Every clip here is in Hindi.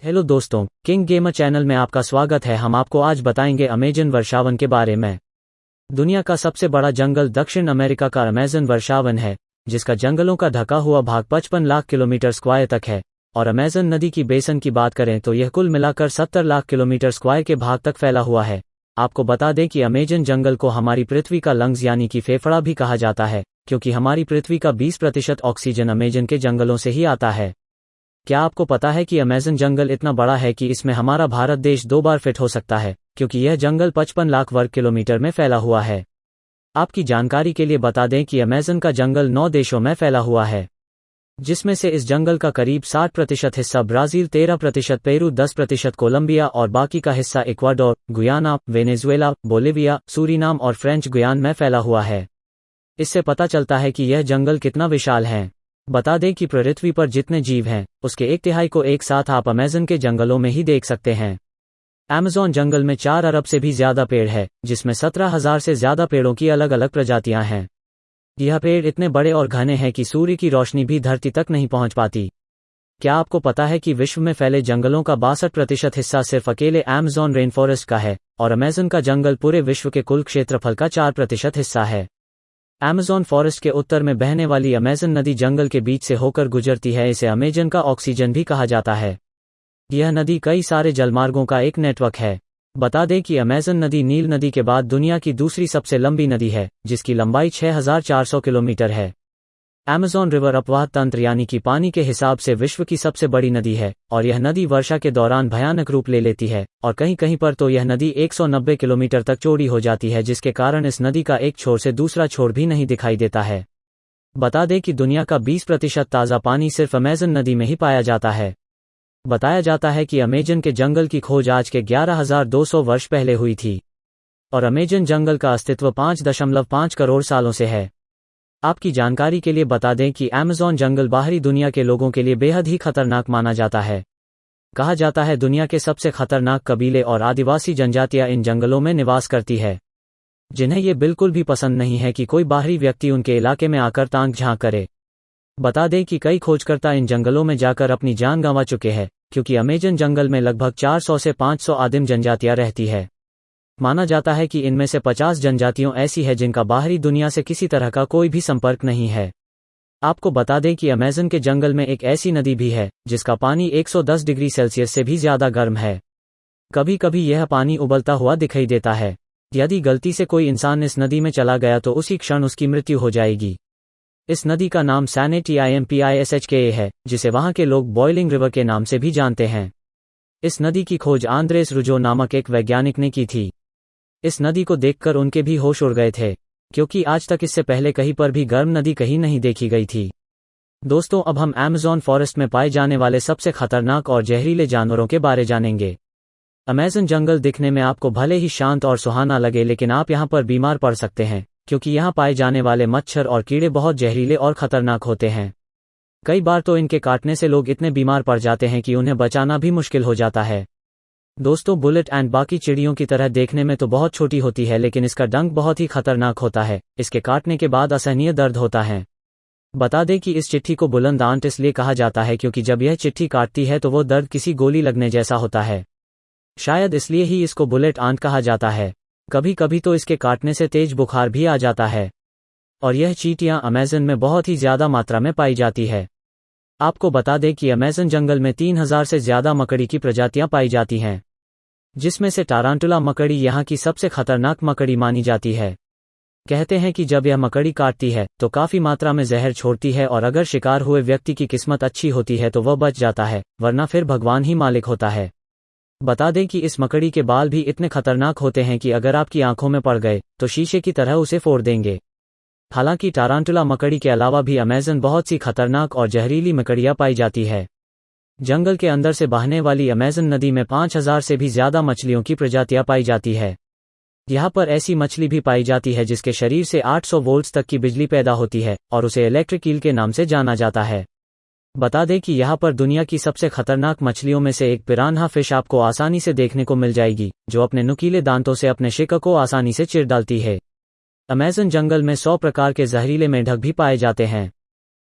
हेलो दोस्तों, किंग गेमर चैनल में आपका स्वागत है। हम आपको आज बताएंगे अमेजन वर्षावन के बारे में। दुनिया का सबसे बड़ा जंगल दक्षिण अमेरिका का अमेजन वर्षावन है, जिसका जंगलों का ढका हुआ भाग 55 लाख किलोमीटर स्क्वायर तक है। और अमेजन नदी की बेसन की बात करें तो यह कुल मिलाकर 70 लाख किलोमीटर स्क्वायर के भाग तक फैला हुआ है। आपको बता दें कि अमेजन जंगल को हमारी पृथ्वी का लंग्स यानी कि फेफड़ा भी कहा जाता है, क्योंकि हमारी पृथ्वी का 20% ऑक्सीजन अमेजन के जंगलों से ही आता है। क्या आपको पता है कि अमेजन जंगल इतना बड़ा है कि इसमें हमारा भारत देश 2 बार फिट हो सकता है, क्योंकि यह जंगल 55 लाख वर्ग किलोमीटर में फैला हुआ है। आपकी जानकारी के लिए बता दें कि अमेजन का जंगल 9 देशों में फैला हुआ है, जिसमें से इस जंगल का करीब 60% हिस्सा ब्राजील, 13% पेरू, 10% कोलंबिया और बाकी का हिस्सा Ecuador, Guyana, Venezuela, Bolivia, Suriname और फ्रेंच गुयान में फैला हुआ है। इससे पता चलता है कि यह जंगल कितना विशाल है। बता दें कि पृथ्वी पर जितने जीव हैं, उसके 1/3 को एक साथ आप अमेजन के जंगलों में ही देख सकते हैं। अमेज़न जंगल में 4 अरब से भी ज्यादा पेड़ है, जिसमें 17,000 से ज्यादा पेड़ों की अलग अलग प्रजातियां हैं। यह पेड़ इतने बड़े और घने हैं कि सूर्य की रोशनी भी धरती तक नहीं पहुंच पाती। क्या आपको पता है कि विश्व में फैले जंगलों का 62% हिस्सा सिर्फ अकेले अमेज़न रेन फॉरेस्ट का है, और अमेजन का जंगल पूरे विश्व के कुल क्षेत्रफल का 4% हिस्सा है। अमेजन फॉरेस्ट के उत्तर में बहने वाली अमेजन नदी जंगल के बीच से होकर गुजरती है। इसे अमेजन का ऑक्सीजन भी कहा जाता है। यह नदी कई सारे जलमार्गों का एक नेटवर्क है। बता दें कि अमेजन नदी नील नदी के बाद दुनिया की दूसरी सबसे लंबी नदी है, जिसकी लंबाई 6400 किलोमीटर है। अमेजन रिवर अपवाह तंत्र यानी कि पानी के हिसाब से विश्व की सबसे बड़ी नदी है, और यह नदी वर्षा के दौरान भयानक रूप ले लेती है, और कहीं कहीं पर तो यह नदी 190 किलोमीटर तक चौड़ी हो जाती है, जिसके कारण इस नदी का एक छोर से दूसरा छोर भी नहीं दिखाई देता है। बता दें कि दुनिया का 20% ताज़ा पानी सिर्फ अमेजन नदी में ही पाया जाता है। बताया जाता है कि अमेजन के जंगल की खोज आज के 11,200 वर्ष पहले हुई थी, और अमेजन जंगल का अस्तित्व 5.5 करोड़ सालों से है। आपकी जानकारी के लिए बता दें कि अमेजन जंगल बाहरी दुनिया के लोगों के लिए बेहद ही खतरनाक माना जाता है। कहा जाता है दुनिया के सबसे खतरनाक कबीले और आदिवासी जनजातियां इन जंगलों में निवास करती है, जिन्हें ये बिल्कुल भी पसंद नहीं है कि कोई बाहरी व्यक्ति उनके इलाके में आकर ताक झांक करे। बता दें कि कई खोजकर्ता इन जंगलों में जाकर अपनी जान गंवा चुके हैं, क्योंकि अमेजन जंगल में लगभग 400 से 500 आदिम जनजातियां रहती है। माना जाता है कि इनमें से 50 जनजातियों ऐसी है जिनका बाहरी दुनिया से किसी तरह का कोई भी संपर्क नहीं है। आपको बता दें कि अमेजन के जंगल में एक ऐसी नदी भी है जिसका पानी 110 डिग्री सेल्सियस से भी ज्यादा गर्म है। कभी कभी यह पानी उबलता हुआ दिखाई देता है। यदि गलती से कोई इंसान इस नदी में चला गया तो उसी क्षण उसकी मृत्यु हो जाएगी। इस नदी का नाम सैनेटिम्पिशका है, जिसे वहां के लोग बॉइलिंग रिवर के नाम से भी जानते हैं। इस नदी की खोज आंद्रेस रुजो नामक एक वैज्ञानिक ने की थी। इस नदी को देखकर उनके भी होश उड़ गए थे, क्योंकि आज तक इससे पहले कहीं पर भी गर्म नदी कहीं नहीं देखी गई थी। दोस्तों, अब हम अमेजन फॉरेस्ट में पाए जाने वाले सबसे खतरनाक और जहरीले जानवरों के बारे जानेंगे। अमेजन जंगल दिखने में आपको भले ही शांत और सुहाना लगे, लेकिन आप यहाँ पर बीमार पड़ सकते हैं, क्योंकि यहाँ पाए जाने वाले मच्छर और कीड़े बहुत जहरीले और खतरनाक होते हैं। कई बार तो इनके काटने से लोग इतने बीमार पड़ जाते हैं कि उन्हें बचाना भी मुश्किल हो जाता है। दोस्तों, बुलेट एंड बाकी चिड़ियों की तरह देखने में तो बहुत छोटी होती है, लेकिन इसका डंक बहुत ही खतरनाक होता है। इसके काटने के बाद असहनीय दर्द होता है। बता दें कि इस चिट्ठी को बुलंद आंट इसलिए कहा जाता है क्योंकि जब यह चिट्ठी काटती है तो वो दर्द किसी गोली लगने जैसा होता है। शायद इसलिए ही इसको बुलेट आंट कहा जाता है। कभी कभी तो इसके काटने से तेज बुखार भी आ जाता है, और यह चींटियां अमेजन में बहुत ही ज्यादा मात्रा में पाई जाती है। आपको बता दें कि अमेजन जंगल में 3000 से ज्यादा मकड़ी की प्रजातियां पाई जाती हैं, जिसमें से टारांटुला मकड़ी यहां की सबसे खतरनाक मकड़ी मानी जाती है। कहते हैं कि जब यह मकड़ी काटती है तो काफी मात्रा में जहर छोड़ती है, और अगर शिकार हुए व्यक्ति की किस्मत अच्छी होती है तो वह बच जाता है, वरना फिर भगवान ही मालिक होता है। बता दें कि इस मकड़ी के बाल भी इतने खतरनाक होते हैं कि अगर आपकी आंखों में पड़ गए तो शीशे की तरह उसे फोड़ देंगे। हालांकि टारांटुला मकड़ी के अलावा भी अमेजन बहुत सी खतरनाक और जहरीली मकड़ियां पाई जाती है। जंगल के अंदर से बहने वाली अमेजन नदी में 5000 से भी ज्यादा मछलियों की प्रजातियां पाई जाती है। यहाँ पर ऐसी मछली भी पाई जाती है जिसके शरीर से 800 वोल्ट्स तक की बिजली पैदा होती है, और उसे इलेक्ट्रिक ईल के नाम से जाना जाता है। बता दें कि यहाँ पर दुनिया की सबसे खतरनाक मछलियों में से एक पिरान्हा फिश आपको आसानी से देखने को मिल जाएगी, जो अपने नुकीले दांतों से अपने शिकार को आसानी से चीर डालती है। अमेजन जंगल में 100 प्रकार के जहरीले मेंढक भी पाए जाते हैं।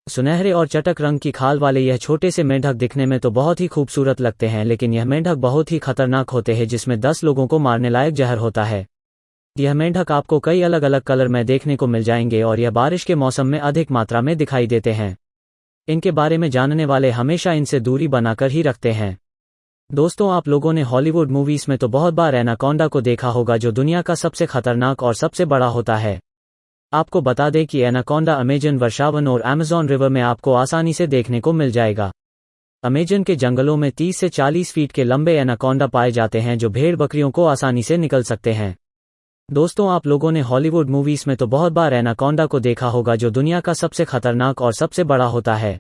सुनहरे और चटक रंग की खाल वाले यह छोटे से मेंढक दिखने में तो बहुत ही खूबसूरत लगते हैं, लेकिन यह मेंढक बहुत ही खतरनाक होते हैं, जिसमें 10 लोगों को मारने लायक जहर होता है। यह मेंढक आपको कई अलग अलग कलर में देखने को मिल जाएंगे और यह बारिश के मौसम में अधिक मात्रा में दिखाई देते हैं। इनके बारे में जानने वाले हमेशा इनसे दूरी बनाकर ही रखते हैं। दोस्तों, आप लोगों ने हॉलीवुड मूवीज में तो बहुत बार एनाकोंडा को देखा होगा, जो दुनिया का सबसे खतरनाक और सबसे बड़ा होता है। आपको बता दें कि एनाकोंडा अमेजन वर्षावन और अमेज़न रिवर में आपको आसानी से देखने को मिल जाएगा। अमेजन के जंगलों में 30 से 40 फीट के लंबे एनाकोंडा पाए जाते हैं, जो भेड़ बकरियों को आसानी से निकल सकते हैं। दोस्तों, आप लोगों ने हॉलीवुड मूवीज में तो बहुत बार एनाकोंडा को देखा होगा, जो दुनिया का सबसे खतरनाक और सबसे बड़ा होता है।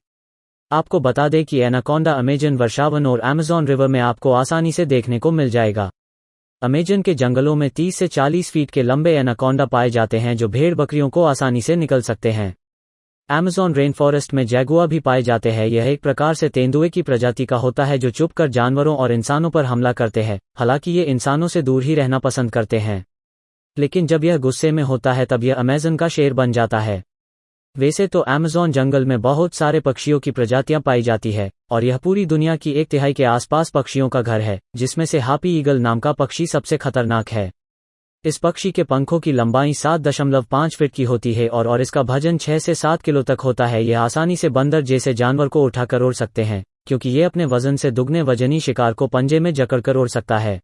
आपको बता दें कि एनाकोंडा अमेजन वर्षावन और अमेज़न रिवर में आपको आसानी से देखने को मिल जाएगा। अमेजन के जंगलों में 30 से 40 फीट के लंबे एनाकोंडा पाए जाते हैं, जो भेड़ बकरियों को आसानी से निकल सकते हैं। अमेज़न रेन फॉरेस्ट में जैगुआ भी पाए जाते हैं। यह एक प्रकार से तेंदुए की प्रजाति का होता है, जो छुपकर जानवरों और इंसानों पर हमला करते हैं। हालांकि ये इंसानों से दूर ही रहना पसंद करते हैं, लेकिन जब यह गुस्से में होता है तब यह अमेज़न का शेर बन जाता है। वैसे तो अमेज़न जंगल में बहुत सारे पक्षियों की प्रजातियां पाई जाती है और यह पूरी दुनिया की 1/3 के आसपास पक्षियों का घर है, जिसमें से हापी ईगल नाम का पक्षी सबसे खतरनाक है। इस पक्षी के पंखों की लंबाई 7.5 फीट की होती है और इसका वजन 6 से 7 किलो तक होता है। यह आसानी से बंदर जैसे जानवर को उठाकर उड़ सकते हैं, क्योंकि ये अपने वजन से दुगने वजनी शिकार को पंजे में जकड़कर उड़ सकता है।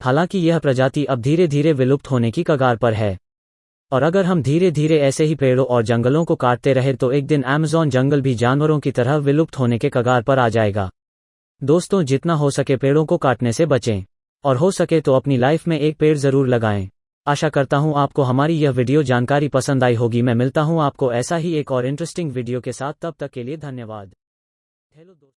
हालांकि यह प्रजाति अब धीरे धीरे विलुप्त होने की कगार पर है, और अगर हम धीरे धीरे ऐसे ही पेड़ों और जंगलों को काटते रहे तो एक दिन अमेज़न जंगल भी जानवरों की तरह विलुप्त होने के कगार पर आ जाएगा। दोस्तों, जितना हो सके पेड़ों को काटने से बचें और हो सके तो अपनी लाइफ में एक पेड़ जरूर लगाएं। आशा करता हूं आपको हमारी यह वीडियो जानकारी पसंद आई होगी। मैं मिलता हूं आपको ऐसा ही एक और इंटरेस्टिंग वीडियो के साथ, तब तक के लिए धन्यवाद। हेलो दोस्तों।